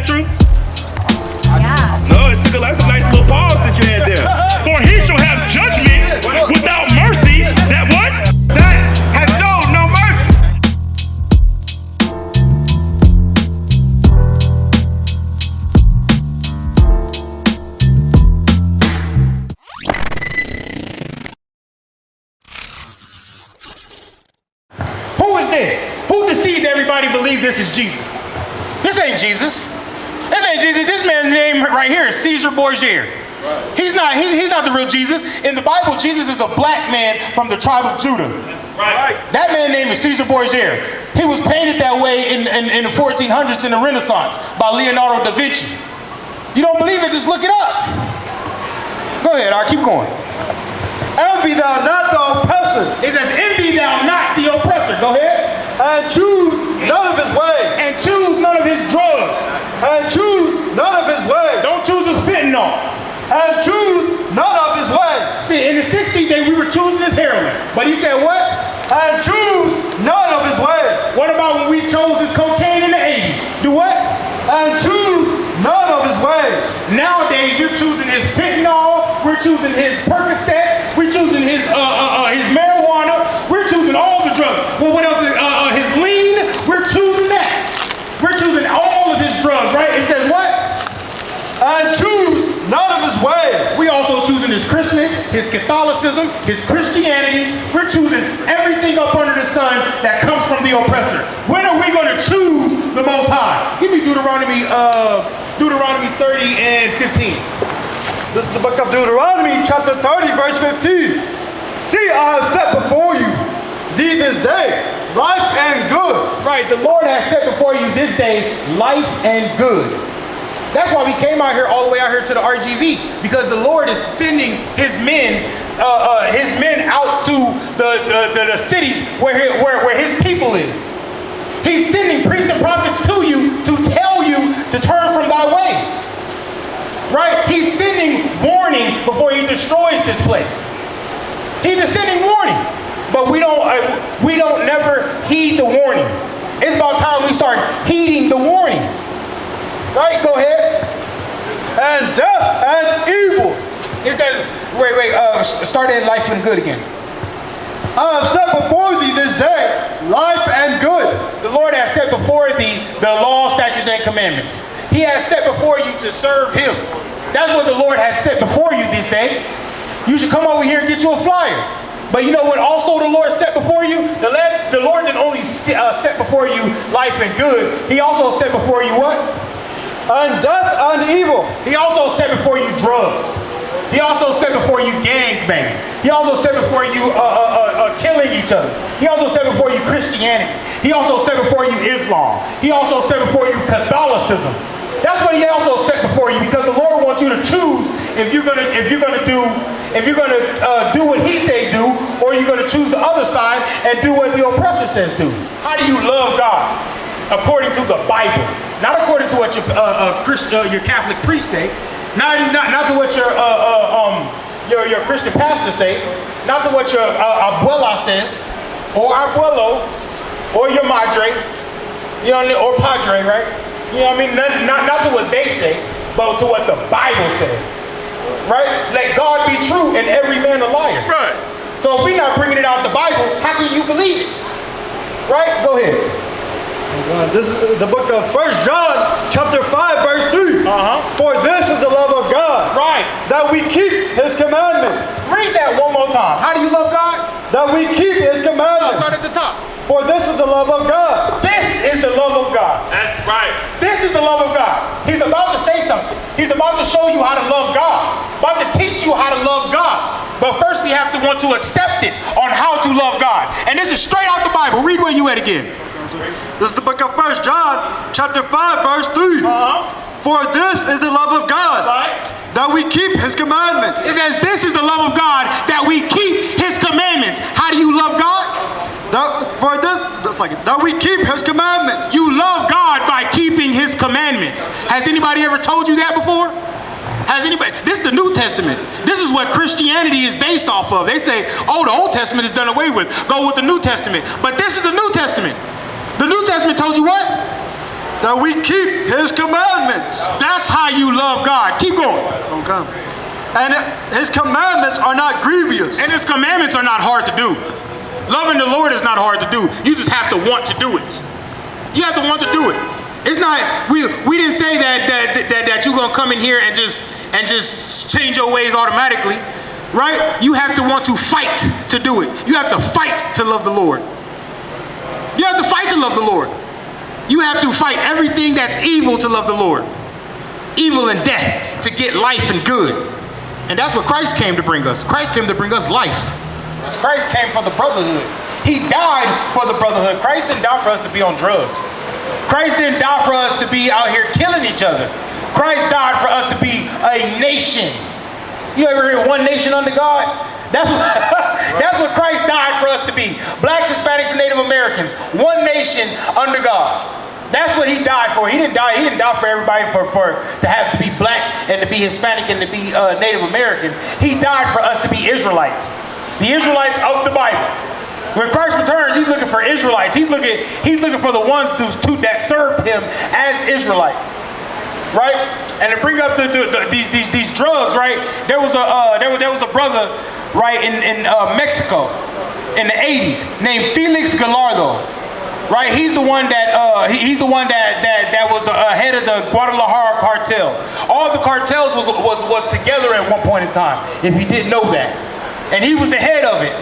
that true? Yeah. No, that's a nice little pause that you had there. For he shall have judgment without mercy. That what? That has showed no mercy. Who is this? Who deceived everybody believe this is Jesus? This ain't Jesus. This ain't Jesus. This man's name right here is Caesar Borgia. Right. He's not the real Jesus. In the Bible, Jesus is a black man from the tribe of Judah. Right. That man's name is Caesar Borgia. He was painted that way in the 1400s in the Renaissance by Leonardo da Vinci. You don't believe it? Just look it up. Go ahead, I'll keep going. Envy thou not the oppressor. It says, envy thou not the oppressor. Go ahead. And choose none of his ways. And choose none of his drugs. And choose none of his ways. Don't choose his fentanyl. And choose none of his ways. See, in the 60s, we were choosing his heroin. But he said what? And choose none of his ways. What about when we chose his cocaine in the 80s? Do what? And choose none of his ways. Nowadays, we're choosing his fentanyl. We're choosing his Percocets. We're choosing his marijuana. We're choosing all the drugs. Well, what else is his lean? We're choosing that. We're choosing all of his drugs, right? It says what? And choose none of his ways. We also choosing his Christmas, his Catholicism, his Christianity. We're choosing everything up under the sun that comes from the oppressor. When are we going to choose the Most High? Give me Deuteronomy 30 and 15. This is the book of Deuteronomy, chapter 30, verse 15. See, I have set before you thee this day life and good. Right, the Lord has set before you this day life and good. That's why we came out here, all the way out here to the RGV, because the Lord is sending his men out to the cities where his people is. He's sending priests and prophets to you to tell you to turn from thy ways. Right? He's sending warning before he destroys this place. He's sending warning, but we don't never heed the warning. It's about time we start heeding the warning. Right? Go ahead. And death and evil. It says, start at life and good again. I have set before thee this day life and good. The Lord has set before thee the law, statutes, and commandments. He has set before you to serve him. That's what the Lord has set before you this day. You should come over here and get you a flyer. But you know what also the Lord set before you? The Lord didn't only set before you life and good. He also set before you what? And death and evil. He also set before you drugs. He also set before you gangbanging. He also set before you killing each other. He also set before you Christianity. He also set before you Islam. He also set before you Catholicism. That's what he also set before you, because the Lord wants you to choose if you're gonna do what he say do, or you're gonna choose the other side and do what the oppressor says do. How do you love God? According to the Bible, not according to what your Catholic priest say, not to what your Christian pastor say, not to what your abuela says, or abuelo, or your madre, you know what I mean, or padre, right? You know what I mean? Not to what they say, but to what the Bible says, right? Let God be true and every man a liar. Right. So if we're not bringing it out the Bible, how can you believe it? Right? Go ahead. This is the book of 1 John, chapter 5, verse 3. For this is the love of God. Right. That we keep his commandments. Read that one more time. How do you love God? That we keep his commandments. Start at the top. For this is the love of God. This is the love of God. That's right. This is the love of God. He's about to say something. He's about to show you how to love God. About to teach you how to love God. But first we have to want to accept it on how to love God. And this is straight out the Bible. Read where you at again. This is the book of 1 John, chapter 5, verse 3. For this is the love of God. Right. That we keep his commandments. It says this is the love of God, that we keep his commandments. How do you love God? That we keep his commandments. You love God by keeping his commandments. Has anybody ever told you that before? Has anybody? This is the New Testament. This is what Christianity is based off of. They say, oh, the Old Testament is done away with. Go with the New Testament. But this is the New Testament. The New Testament told you what? that we keep his commandments. That's how you love God. Keep going. Okay. And his commandments are not grievous. And his commandments are not hard to do. Loving the Lord is not hard to do. You just have to want to do it. You have to want to do it. It's not, we didn't say that you're gonna come in here and just change your ways automatically, right? You have to want to fight to do it. You have to fight to love the Lord. You have to fight to love the Lord. You have to fight everything that's evil to love the Lord. Evil and death to get life and good. And that's what Christ came to bring us. Christ came to bring us life. Christ came for the brotherhood. He died for the brotherhood. Christ didn't die for us to be on drugs. Christ didn't die for us to be out here killing each other. Christ died for us to be a nation. You ever hear one nation under God? That's what Christ died for us to be. Blacks, Hispanics, and Native Americans. One nation under God. That's what he died for. He didn't die for everybody to be black and to be Hispanic and to be Native American. He died for us to be Israelites. The Israelites of the Bible. When Christ returns, he's looking for Israelites. He's looking for the ones that served him as Israelites, right? And to bring up these drugs, right? There was a brother, right, in Mexico in the 80s named Felix Gallardo, right? He's the one that was the head of the Guadalajara cartel. All the cartels was together at one point in time. If you didn't know that, and he was the head of it.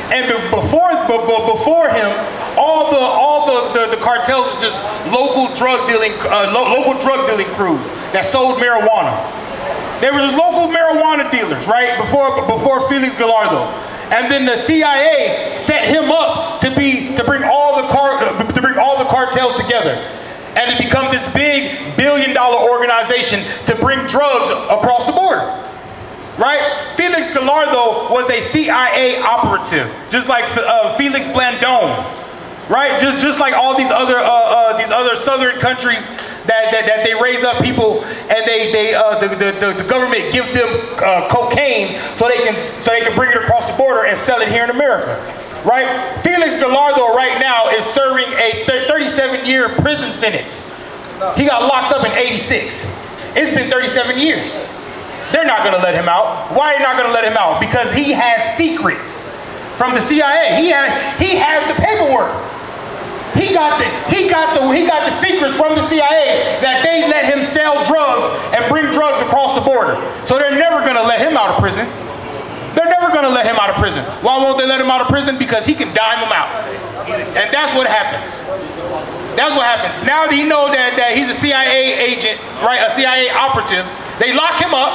And before him, all the cartels were just local drug dealing crews that sold marijuana. They were just local marijuana dealers, right? Before Felix Gallardo, and then the CIA set him up to bring all the cartels together and to become this big billion-dollar organization to bring drugs across the border. Right? Felix Gallardo was a CIA operative, just like Felix Blandon, right? Just like all these other southern countries that they raise up people and the government give them cocaine so they can bring it across the border and sell it here in America, right? Felix Gallardo right now is serving a 37-year prison sentence. He got locked up in '86. It's been 37 years. They're not going to let him out. Why are they not going to let him out? Because he has secrets from the CIA. He has the paperwork. He got the secrets from the CIA that they let him sell drugs and bring drugs across the border. So they're never going to let him out of prison. They're never going to let him out of prison. Why won't they let him out of prison? Because he can dime them out. And that's what happens. That's what happens. Now that he knows that he's a CIA agent, right, a CIA operative, they lock him up,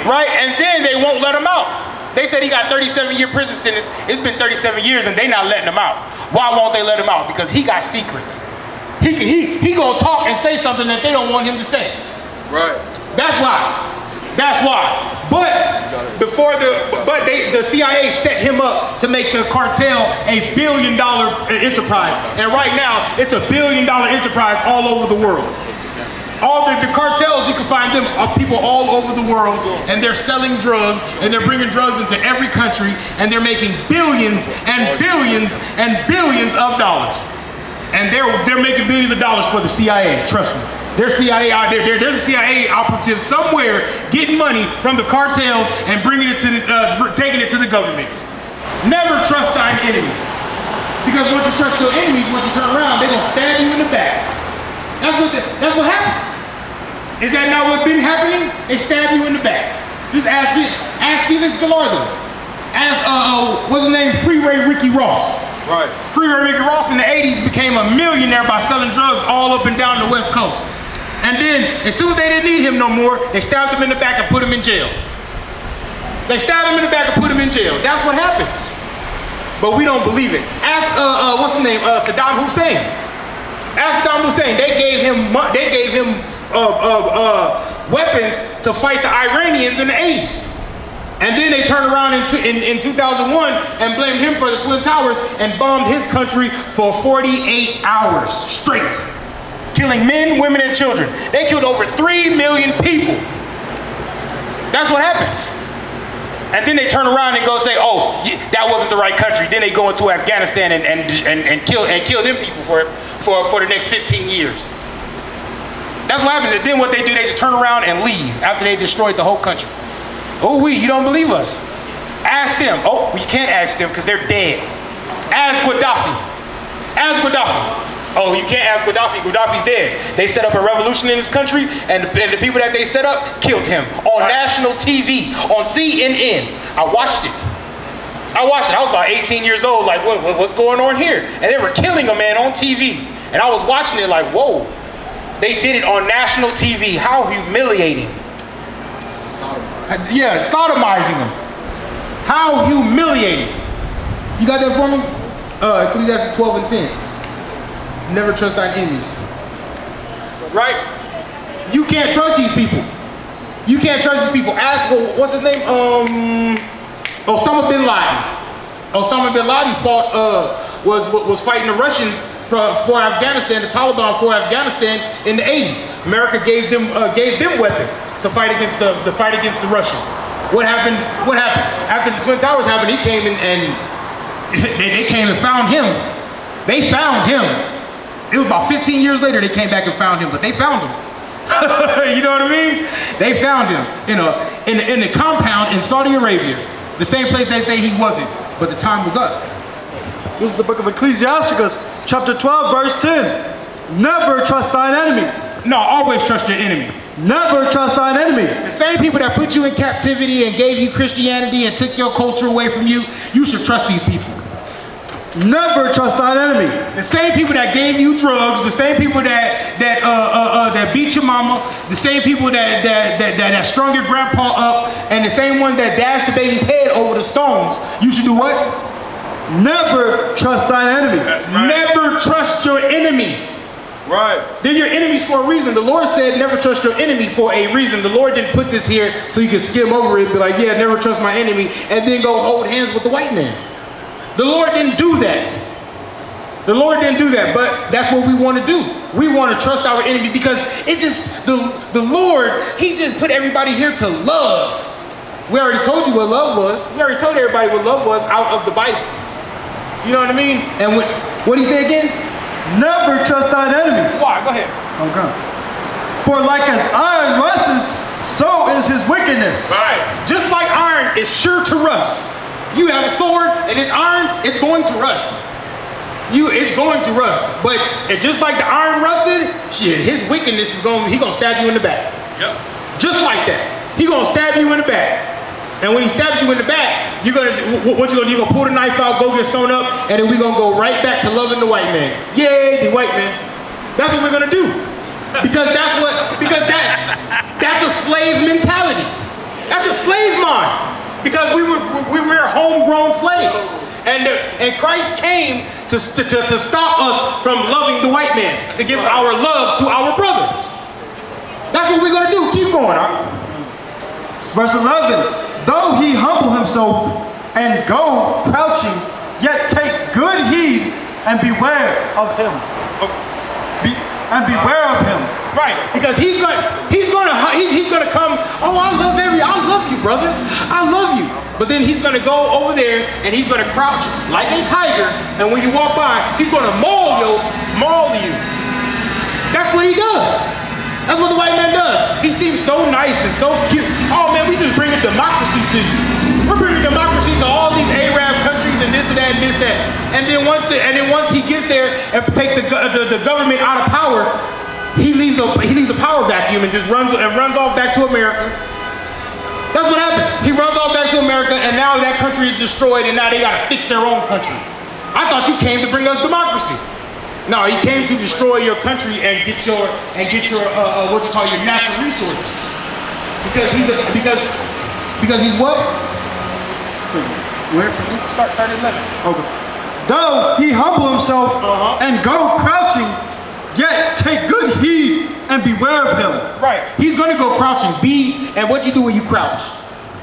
right, and then they won't let him out. They said he got 37-year prison sentence. It's been 37 years and they not letting him out. Why won't they let him out? Because he got secrets. He gonna talk and say something that they don't want him to say. Right. That's why. That's why. But the CIA set him up to make the cartel a billion-dollar enterprise. And right now, it's a billion-dollar enterprise all over the world. All the cartels, you can find them are people all over the world, and they're selling drugs, and they're bringing drugs into every country, and they're making billions and billions and billions of dollars. And they're making billions of dollars for the CIA, trust me. There's CIA out there. There's a CIA operative somewhere getting money from the cartels and bringing it to taking it to the government. Never trust thine enemies, because once you trust your enemies, once you turn around, they're gonna stab you in the back. That's what happens. Is that not what's been happening? They stab you in the back. Just ask Felix Gallardo. Ask what's his name? Freeway Ricky Ross. Right. Freeway Ricky Ross in the 80s became a millionaire by selling drugs all up and down the West Coast. And then, as soon as they didn't need him no more, they stabbed him in the back and put him in jail. They stabbed him in the back and put him in jail. That's what happens. But we don't believe it. Ask what's his name? Saddam Hussein. Ask Saddam Hussein. They gave him weapons to fight the Iranians in the 80s. And then they turned around in 2001 and blamed him for the Twin Towers and bombed his country for 48 hours straight, killing men, women, and children. They killed over 3 million people. That's what happens. And then they turn around and go say, oh, that wasn't the right country. Then they go into Afghanistan and kill them people for the next 15 years. That's what happens. And then what they do, they just turn around and leave after they destroyed the whole country. Oh, you don't believe us? Ask them. Oh, you can't ask them because they're dead. Ask Gaddafi. Ask Gaddafi. Oh, you can't ask Gaddafi. Gaddafi's dead. They set up a revolution in this country, and the people that they set up killed him on national TV, on CNN. I watched it. I was about 18 years old, like, what's going on here? And they were killing a man on TV. And I was watching it like, whoa. They did it on national TV. How humiliating. Yeah, sodomizing them. How humiliating. You got that for me? Ecclesiastes 12 and 10. Never trust thine enemies. Right? You can't trust these people. You can't trust these people. Ask, what's his name? Osama bin Laden. Osama bin Laden fought, was fighting the Russians for Afghanistan, the Taliban for Afghanistan in the 80s. America gave them weapons to fight against the Russians. What happened? After the Twin Towers happened, he came and they came and found him. They found him. It was about 15 years later they came back and found him, but they found him. You know what I mean? They found him in the compound in Saudi Arabia, the same place they say he wasn't, but the time was up. This is the book of Ecclesiastes, chapter 12, verse 10. Never trust thine enemy. No, always trust your enemy. Never trust thine enemy. The same people that put you in captivity and gave you Christianity and took your culture away from you, you should trust these people. Never trust thine enemy. The same people that gave you drugs, the same people that beat your mama, the same people that strung your grandpa up, and the same one that dashed the baby's head over the stones, you should do what? Never trust thine enemy. Right. Never trust your enemies. Right. They're your enemies for a reason. The Lord said never trust your enemy for a reason. The Lord didn't put this here so you can skim over it and be like, yeah, never trust my enemy, and then go hold hands with the white man. The Lord didn't do that. The Lord didn't do that, but that's what we want to do. We want to trust our enemy because it's just, the Lord, he just put everybody here to love. We already told you what love was. We already told everybody what love was out of the Bible. You know what I mean? And what did he say again? Never trust thine enemies. Why? Go ahead. Okay. For like as iron rusts, so is his wickedness. Right. Just like iron is sure to rust. You have a sword and it's iron, it's going to rust. It's going to rust. But it's just like the iron rusted, shit, his wickedness is he gonna stab you in the back. Yep. Just like that. He gonna stab you in the back. And when he stabs you in the back, you're gonna pull the knife out, go get sewn up, and then we're gonna go right back to loving the white man. Yay, the white man. That's what we're gonna do. Because that's a slave mentality. That's a slave mind. Because we were homegrown slaves, and Christ came to stop us from loving the white man, to give our love to our brother. That's what we're gonna do. Keep going, huh? Verse 11. Though he humble himself and go crouching, yet take good heed and beware of him. Beware of him. Right, because he's gonna come. Oh, I love you, brother. I love you. But then he's gonna go over there and he's gonna crouch like a tiger. And when you walk by, he's gonna maul you. That's what he does. That's what the white man does. He seems so nice and so cute. Oh man, we just bringing democracy to you. We're bringing democracy to all these Arab countries and this and that and this and that. And then once he gets there and take the government out of power, he leaves a power vacuum and just runs off back to America. That's what happens. He runs off back to America, and now that country is destroyed, and now they gotta fix their own country. I thought you came to bring us democracy. No, he came to destroy your country and get your what you call your natural resources. Because he's what? Where? Start at 11. Okay. Though he humble himself and go crouching, yet take good heed and beware of him. Right. He's gonna go crouching. And what you do when you crouch?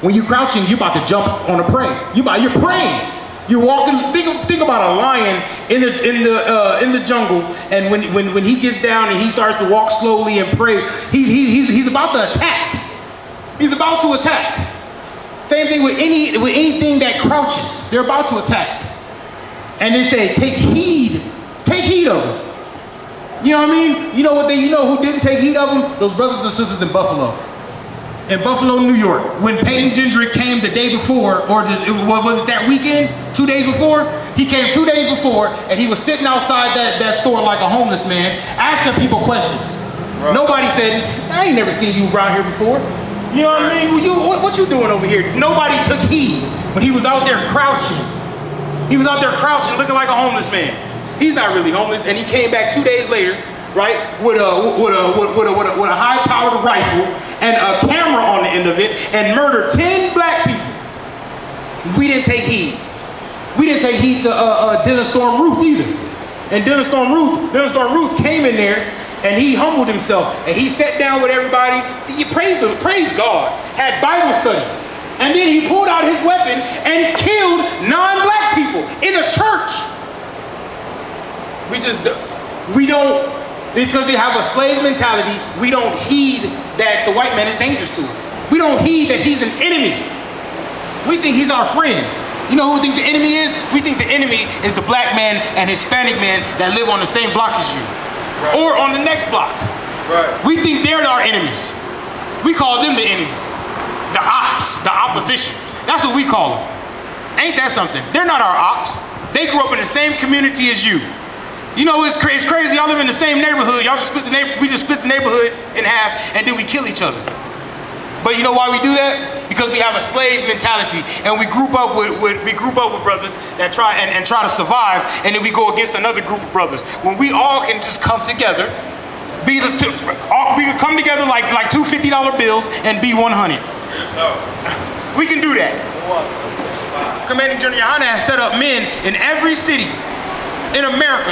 When you crouching, you're about to jump on a prey. You're praying. You're walking. Think about a lion in the jungle, and when he gets down and he starts to walk slowly and pray, he's about to attack. He's about to attack. Same thing with anything that crouches. They're about to attack. And they say, take heed of it. You know what I mean? You know what you know who didn't take heed of them? Those brothers and sisters in Buffalo. In Buffalo, New York, when Peyton Gendrick came the day before, or was it that weekend, 2 days before? He came 2 days before, and he was sitting outside that store like a homeless man, asking people questions. Right. Nobody said, I ain't never seen you around here before. You know what I mean? What you doing over here? Nobody took heed when he was out there crouching. He was out there crouching, looking like a homeless man. He's not really homeless, and he came back 2 days later, right, with a high-powered rifle and a camera on the end of it, and murdered 10 black people. We didn't take heed. We didn't take heed to Dennis Storm Ruth either. And Dennis Storm Ruth came in there, and he humbled himself, and he sat down with everybody. See, you praise God. Had Bible study, and then he pulled out his weapon and killed 9 black people in a church. We don't. It's because they have a slave mentality. We don't heed that the white man is dangerous to us. We don't heed that he's an enemy. We think he's our friend. You know who we think the enemy is? We think the enemy is the black man and Hispanic man that live on the same block as you. Right. Or on the next block. Right. We think they're our enemies. We call them the enemies. The ops, the opposition. That's what we call them. Ain't that something? They're not our ops. They grew up in the same community as you. You know, it's crazy. Y'all live in the same neighborhood. Y'all just we just split the neighborhood in half, and then we kill each other. But you know why we do that? Because we have a slave mentality, and we group up with brothers that try to survive, and then we go against another group of brothers. When we all can just come together, we can come together like two $50 bills and be 100. We can do that. Commanding General YAHANNA has set up men in every city in America,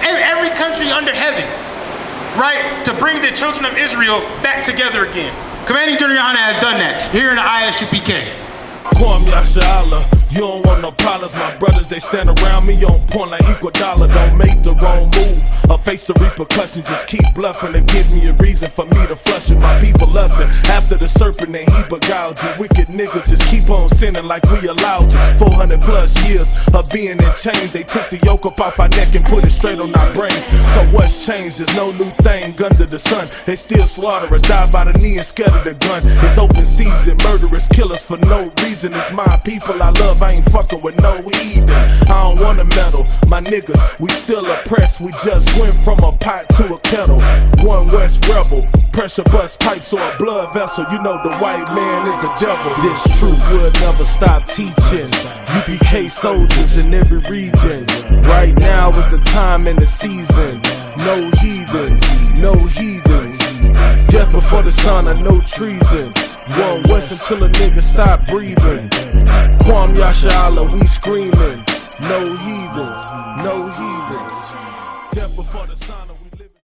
every country under heaven, right, to bring the children of Israel back together again. Commanding General YAHANNA has done that here in the I.S.U.P.K. You don't want no problems, my brothers, they stand around me on point like equal dollar. Don't make the wrong move or face the repercussions. Just keep bluffing to give me a reason for me to flush it. My people lusting after the serpent and he beguiled you. Wicked niggas just keep on sinning like we allowed to. 400 plus years of being in chains. They took the yoke up off our neck and put it straight on our brains. So what's changed? There's no new thing under the sun. They still slaughter us, die by the knee and scared of the gun. It's open season, murderers kill us for no reason. It's my people I love, I ain't fucking with no heathen. I don't wanna meddle, my niggas, we still oppressed. We just went from a pot to a kettle. One West rebel, pressure bust pipes or a blood vessel. You know the white man is the devil. This truth will never stop teaching. UPK soldiers in every region. Right now is the time and the season. No heathens, no heathens. Death before the sun of no treason. One West until a nigga stop breathing. Kwam Yashala, we screaming. No heathens.